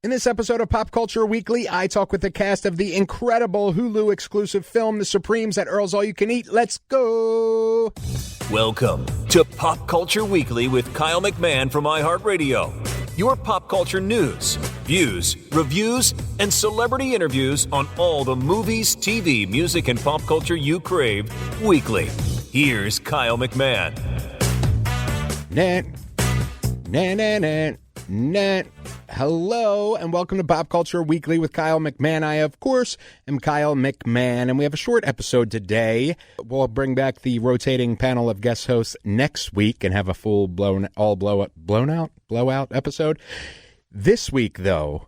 In this episode of Pop Culture Weekly, I talk with the cast of the incredible Hulu exclusive film, The Supremes at Earl's All You Can Eat. Let's go! Welcome to Pop Culture Weekly with Kyle McMahon from iHeartRadio. Your pop culture news, views, reviews, and celebrity interviews on all the movies, TV, music, and pop culture you crave weekly. Here's Kyle McMahon. Hello, and welcome to Pop Culture Weekly with Kyle McMahon. I, of course, am Kyle McMahon, and we have a short episode today. We'll bring back the rotating panel of guest hosts next week and have a full blowout episode. This week, though,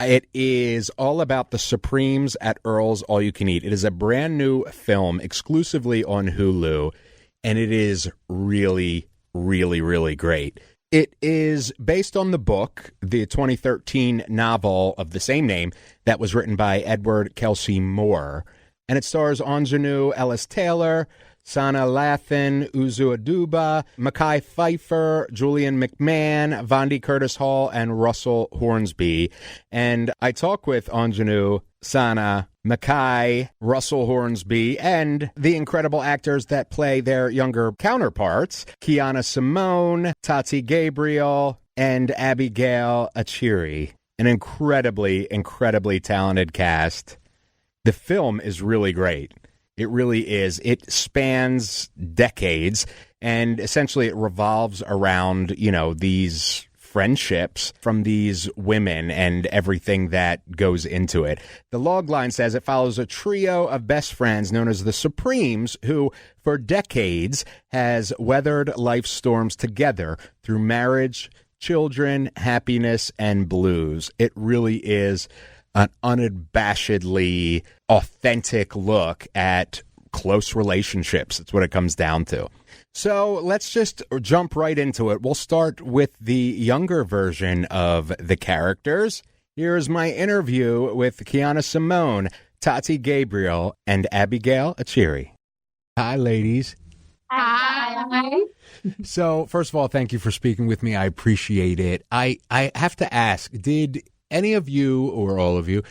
it is all about the Supremes at Earl's All You Can Eat. It is a brand new film exclusively on Hulu, and it is really, really, really great. It is based on the book, the 2013 novel of the same name that was written by Edward Kelsey Moore. And it stars Aunjanue Ellis-Taylor, Sanaa Lathan, Uzo Aduba, Mekhi Phifer, Julian McMahon, Vondie Curtis Hall, and Russell Hornsby. And I talk with Aunjanue, Sanaa, Mekhi, Russell Hornsby, and the incredible actors that play their younger counterparts, Kyanna Simone, Tati, Gabrielle, and Abigail Achiri. An incredibly, incredibly talented cast. The film is really great. It really is. It spans decades, and essentially it revolves around, these friendships from these women and everything that goes into it. The logline says it follows a trio of best friends known as the Supremes who, for decades, has weathered life's storms together through marriage, children, happiness, and blues. It really is an unabashedly authentic look at close relationships. That's what it comes down to. So let's just jump right into it. We'll start with the younger version of the characters. Here's my interview with Kyanna Simone, Tati, Gabrielle, and Abigail Achiri. Hi, ladies. Hi. So, first of all, thank you for speaking with me. I appreciate it. I have to ask, did any of you or all of you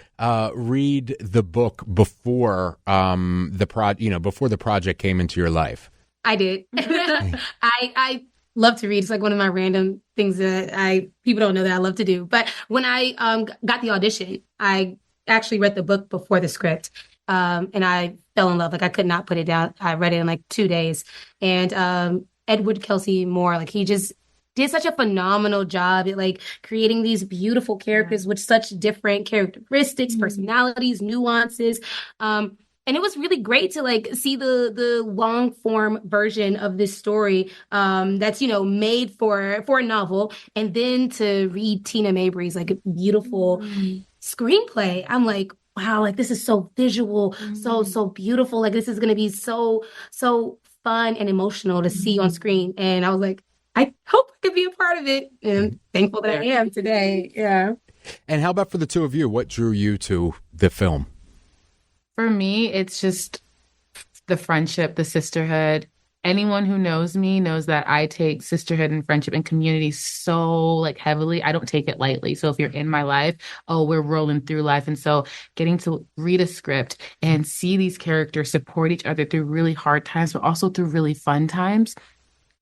read the book before before the project came into your life? I did. I love to read. It's like one of my random things that people don't know that I love to do. But when I got the audition, I actually read the book before the script, and I fell in love. Like I could not put it down. I read it in like 2 days, and Edward Kelsey Moore, like he just did such a phenomenal job at like creating these beautiful characters with such different characteristics, personalities, nuances. And it was really great to like see the long form version of this story that's, made for a novel. And then to read Tina Mabry's like beautiful screenplay. I'm like, wow, like this is so visual, so beautiful. Like this is going to be so fun and emotional to see on screen. And I was like, I hope I could be a part of it. And thankful that I am today. Yeah. And how about for the two of you? What drew you to the film? For me, it's just the friendship, the sisterhood. Anyone who knows me knows that I take sisterhood and friendship and community so like heavily. I don't take it lightly. So if you're in my life, we're rolling through life. And so getting to read a script and see these characters support each other through really hard times, but also through really fun times,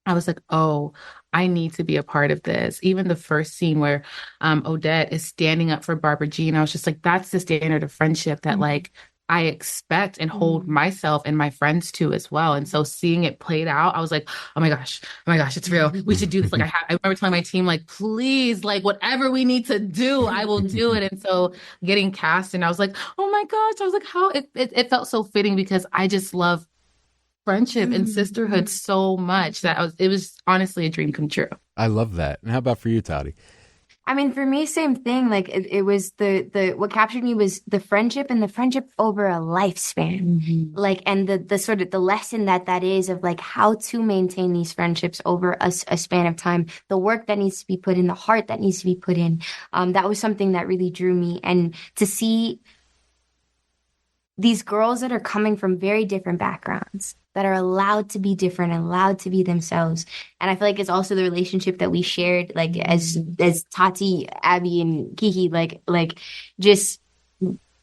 I was like, I need to be a part of this. Even the first scene where Odette is standing up for Barbara Jean, I was just like, that's the standard of friendship that like I expect and hold myself and my friends to as well. And so seeing it played out, I was like, oh my gosh, it's real. We should do this. Like I remember telling my team, like, please, like whatever we need to do, I will do it. And so getting cast, and I was like, oh my gosh, I was like, how it felt so fitting because I just love friendship and sisterhood so much that it was honestly a dream come true. I love that. And how about for you, Tati? I mean, for me, same thing. Like it was the what captured me was the friendship and the friendship over a lifespan. Like, and the sort of the lesson that is of like how to maintain these friendships over a span of time, the work that needs to be put in, the heart that needs to be put in. That was something that really drew me. And to see these girls that are coming from very different backgrounds that are allowed to be different and allowed to be themselves. And I feel like it's also the relationship that we shared, like as Tati, Abby, and Kiki, like just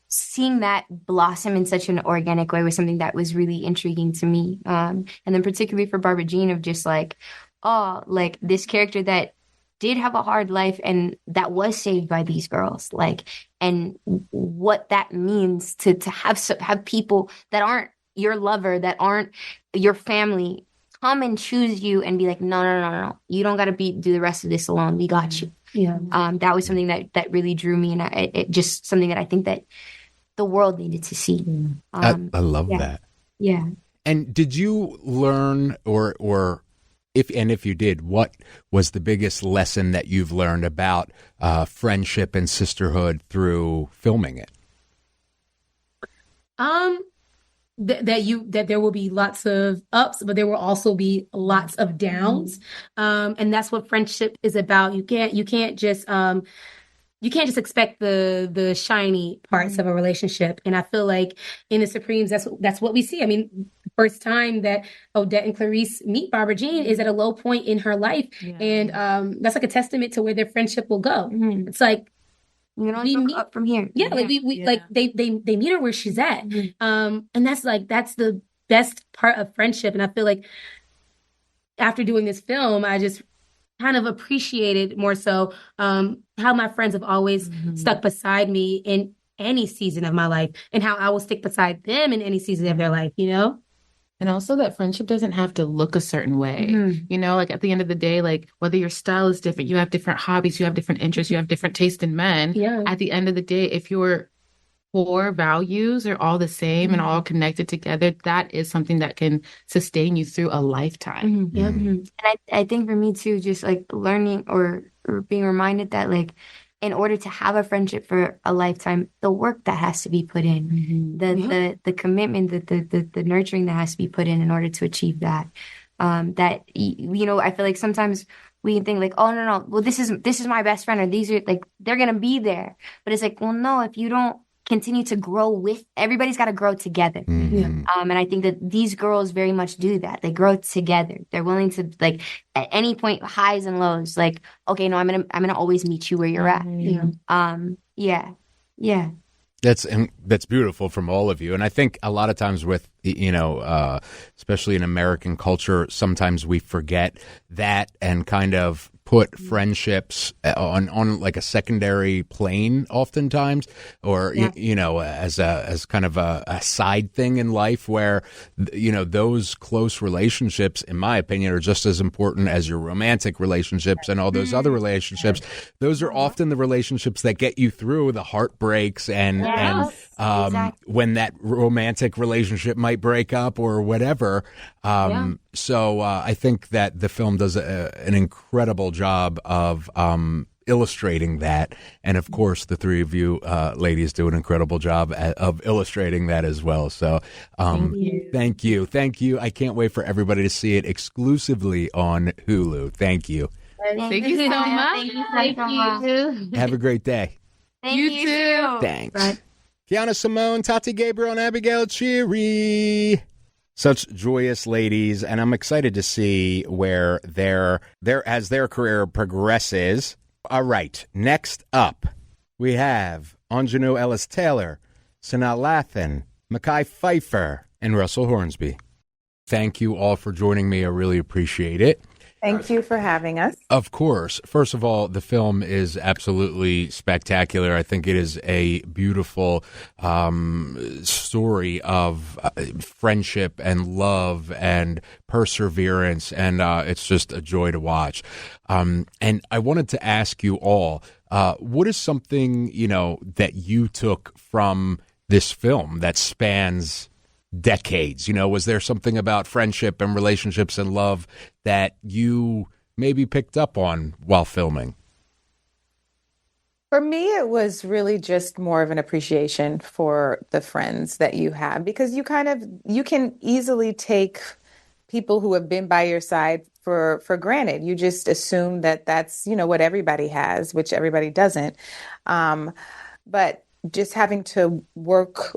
seeing that blossom in such an organic way was something that was really intriguing to me. And then particularly for Barbara Jean, of just like, oh, like this character that did have a hard life and that was saved by these girls, like, and what that means to have people that aren't your lover, that aren't your family, come and choose you and be like, no, you don't got to do the rest of this alone. We got you. Yeah. That was something that really drew me, and it just something that I think that the world needed to see. I love that. Yeah. And did you learn, or if you did, what was the biggest lesson that you've learned about friendship and sisterhood through filming it? That there will be lots of ups, but there will also be lots of downs. And that's what friendship is about. You can't just expect the shiny parts of a relationship. And I feel like in the Supremes, that's what we see. I mean, first time that Odette and Clarice meet Barbara Jean is at a low point in her life. Yeah. And that's like a testament to where their friendship will go. Mm-hmm. It's like, you know, we meet up from here. Yeah, like we like they meet her where she's at. Mm-hmm. And that's the best part of friendship. And I feel like after doing this film, I just kind of appreciated more so how my friends have always stuck beside me in any season of my life, and how I will stick beside them in any season of their life, you know? And also that friendship doesn't have to look a certain way, you know, like at the end of the day, like whether your style is different, you have different hobbies, you have different interests, you have different taste in men. Yeah. At the end of the day, if your core values are all the same and all connected together, that is something that can sustain you through a lifetime. Yeah. And I think for me too, just like learning or being reminded that like, in order to have a friendship for a lifetime, the work that has to be put in, the commitment, the nurturing that has to be put in order to achieve that. That, you know, I feel like sometimes we can think like, oh, no, well, this is my best friend, or these are like, they're going to be there. But it's like, well, no, if you don't continue to grow with, everybody's got to grow together. And I think that these girls very much do that. They grow together. They're willing to, like, at any point, highs and lows, like, okay, no, I'm gonna always meet you where you're at. Yeah. That's beautiful from all of you. And I think a lot of times with, you know, especially in American culture, sometimes we forget that and kind of put friendships on like a secondary plane oftentimes, or, you know, as kind of a side thing in life, where, you know, those close relationships, in my opinion, are just as important as your romantic relationships and all those other relationships. Those are often the relationships that get you through the heartbreaks and when that romantic relationship might break up or whatever. So I think that the film does an incredible job of illustrating that. And of course, the three of you ladies do an incredible job of illustrating that as well. So thank you. I can't wait for everybody to see it exclusively on Hulu. Thank you. Thank you so much. Thank you. Have a great day. Thank you too. Thanks. Bye. Kyanna Simone, Tati, Gabrielle, and Abigail Achiri. Such joyous ladies, and I'm excited to see where as their career progresses. All right, next up, we have Aunjanue Ellis-Taylor, Sanaa Lathan, Mekhi Phifer, and Russell Hornsby. Thank you all for joining me. I really appreciate it. Thank you for having us. Of course. First of all, the film is absolutely spectacular. I think it is a beautiful story of friendship and love and perseverance, and it's just a joy to watch. And I wanted to ask you all, what is something, you know, that you took from this film that spans decades? You know, was there something about friendship and relationships and love that you maybe picked up on while filming? For me, it was really just more of an appreciation for the friends that you have, because you can easily take people who have been by your side for granted. You just assume that that's, you know, what everybody has, which everybody doesn't. But just having to work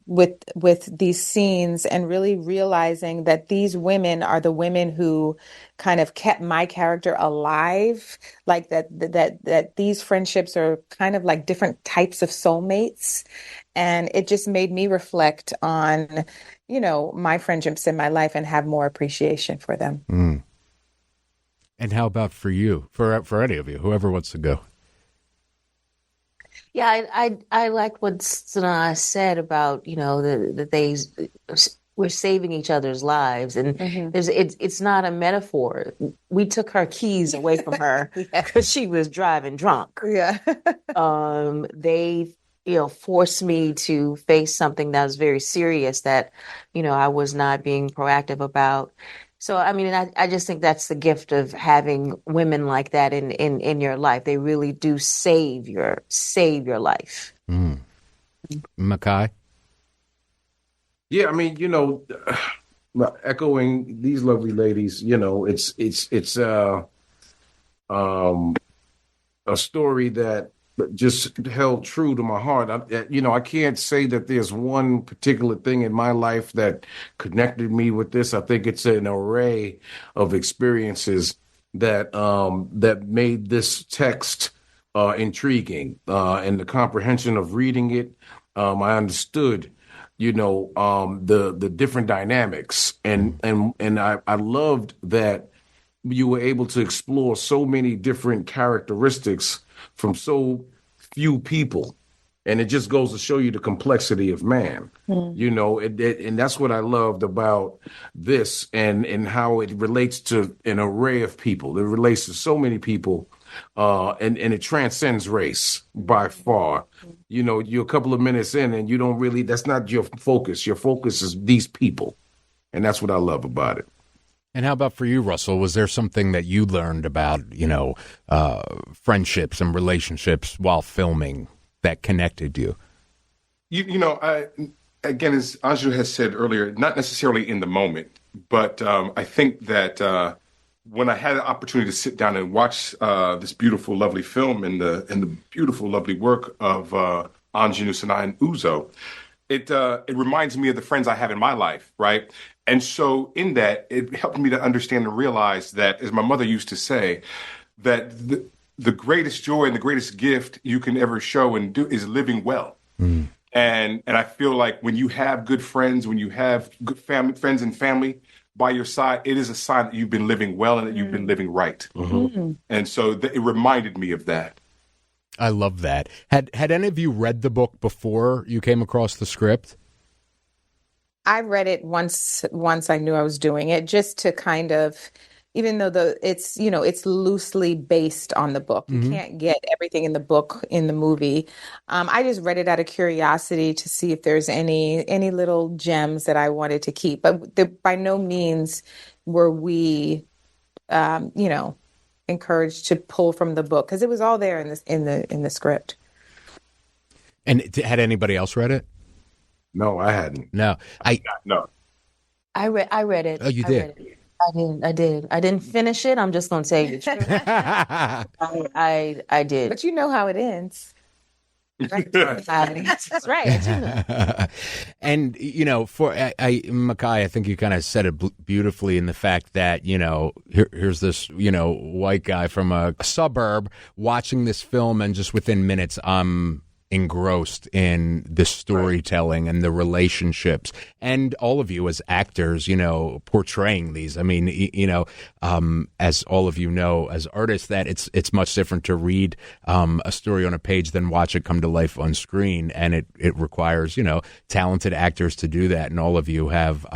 with these scenes and really realizing that these women are the women who kind of kept my character alive, like that these friendships are kind of like different types of soulmates. And it just made me reflect on, my friendships in my life and have more appreciation for them. Mm. And how about for you, for any of you, whoever wants to go? Yeah, I like what Sanaa said about, that they we're saving each other's lives, and it's not a metaphor. We took her keys away from her because she was driving drunk. Yeah. They forced me to face something that was very serious that I was not being proactive about. So, I mean, I just think that's the gift of having women like that in your life. They really do save your life. Mm. Mekhi? Yeah, I mean, echoing these lovely ladies, it's a story that just held true to my heart. I can't say that there's one particular thing in my life that connected me with this. I think it's an array of experiences that made this text intriguing, and the comprehension of reading it. I understood, the different dynamics, and I loved that you were able to explore so many different characteristics from so few people. And it just goes to show you the complexity of man, and that's what I loved about this and how it relates to an array of people. It relates to so many people, and it transcends race by far. You're a couple of minutes in and you don't really, that's not your focus. Your focus is these people. And that's what I love about it. And how about for you, Russell? Was there something that you learned about, friendships and relationships while filming that connected you? Again, as Aunjanue has said earlier, not necessarily in the moment, but I think that when I had the opportunity to sit down and watch this beautiful, lovely film and the beautiful, lovely work of Aunjanue, Sanaa, and Uzo, it reminds me of the friends I have in my life, right? And so in that, it helped me to understand and realize that, as my mother used to say, that the greatest joy and the greatest gift you can ever show and do is living well. Mm. And I feel like when you have good friends, when you have good friends and family by your side, it is a sign that you've been living well and that you've been living right. Mm-hmm. And so it reminded me of that. I love that. Had any of you read the book before you came across the script? I read it once I knew I was doing it, just to kind of, even though it's loosely based on the book. You can't get everything in the book in the movie. I just read it out of curiosity to see if there's any little gems that I wanted to keep. But by no means were we, encouraged to pull from the book, because it was all there in the script. And had anybody else read it? No, I hadn't. No, no. I read it. Oh, you did? I did. I didn't finish it. I'm just going to say it. I did. But you know how it ends. Right. That's right. And, for Mekhi, I think you kind of said it beautifully in the fact that, here's this, white guy from a suburb watching this film, and just within minutes, I'm engrossed in the storytelling and the relationships, and all of you as actors, portraying these. I mean, as all of you know, as artists, that it's much different to read a story on a page than watch it come to life on screen, and it requires talented actors to do that, and all of you have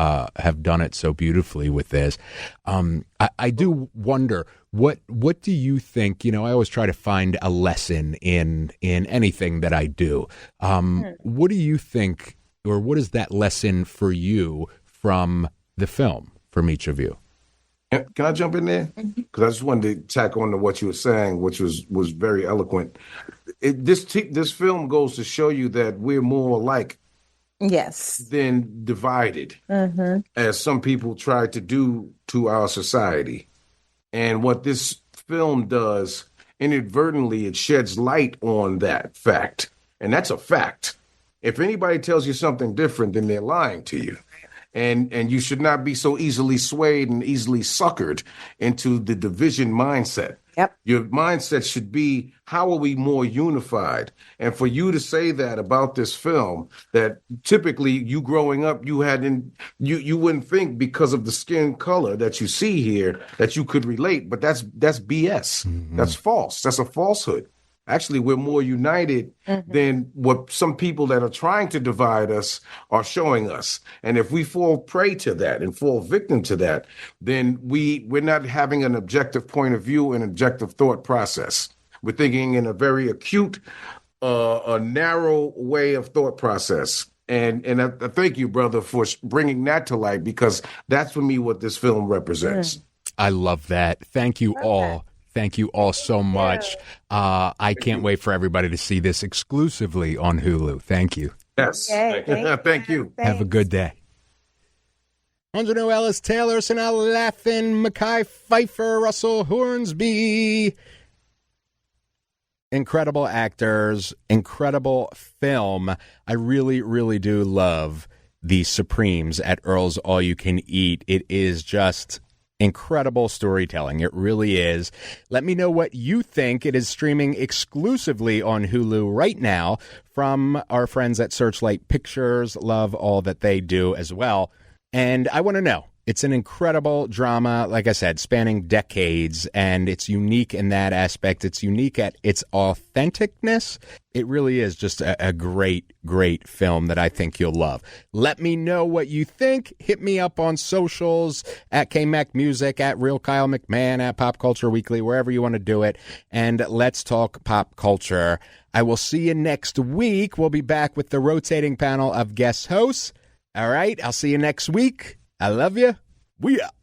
done it so beautifully with this. I do wonder, what do you think? I always try to find a lesson in anything that I do. What do you think, or what is that lesson for you from the film, from each of you? Can I jump in there? Because I just wanted to tack on to what you were saying, which was very eloquent. This film goes to show you that we're more alike, yes, than divided, as some people try to do to our society. And what this film does, inadvertently, it sheds light on that fact. And that's a fact. If anybody tells you something different, then they're lying to you. And you should not be so easily swayed and easily suckered into the division mindset. Yep. Your mindset should be, how are we more unified? And for you to say that about this film, that typically you growing up, you wouldn't think because of the skin color that you see here that you could relate, but that's BS. Mm-hmm. That's false. That's a falsehood. Actually, we're more united than what some people that are trying to divide us are showing us. And if we fall prey to that and fall victim to that, then we're not having an objective point of view and objective thought process. We're thinking in a very acute, a narrow way of thought process. And I thank you, brother, for bringing that to light, because that's for me what this film represents. I love that. Thank you all. Thank you all so much. I can't wait for everybody to see this exclusively on Hulu. Thank you. Yes. Yay, thank you. Have a good day. Aunjanue Ellis-Taylor, Sanaa Lathan, Mekhi, Phifer, Russell Hornsby. Incredible actors, incredible film. I really, really do love the Supremes at Earl's All You Can Eat. It is just incredible storytelling. It really is. Let me know what you think. It is streaming exclusively on Hulu right now from our friends at Searchlight Pictures. Love all that they do as well. And I want to know. It's an incredible drama, like I said, spanning decades, and it's unique in that aspect. It's unique at its authenticness. It really is just a great, great film that I think you'll love. Let me know what you think. Hit me up on socials, at KMacMusic, at Real Kyle McMahon, at Pop Culture Weekly, wherever you want to do it. And let's talk pop culture. I will see you next week. We'll be back with the rotating panel of guest hosts. All right, I'll see you next week. I love you. We out.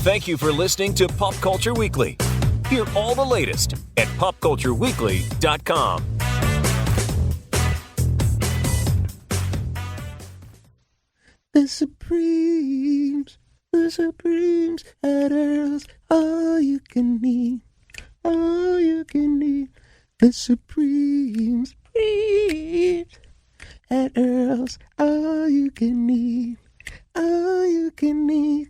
Thank you for listening to Pop Culture Weekly. Hear all the latest at popcultureweekly.com. The Supremes at Earl's, all you can need, all you can need. The Supremes at Earl's, all you can need, all you can need.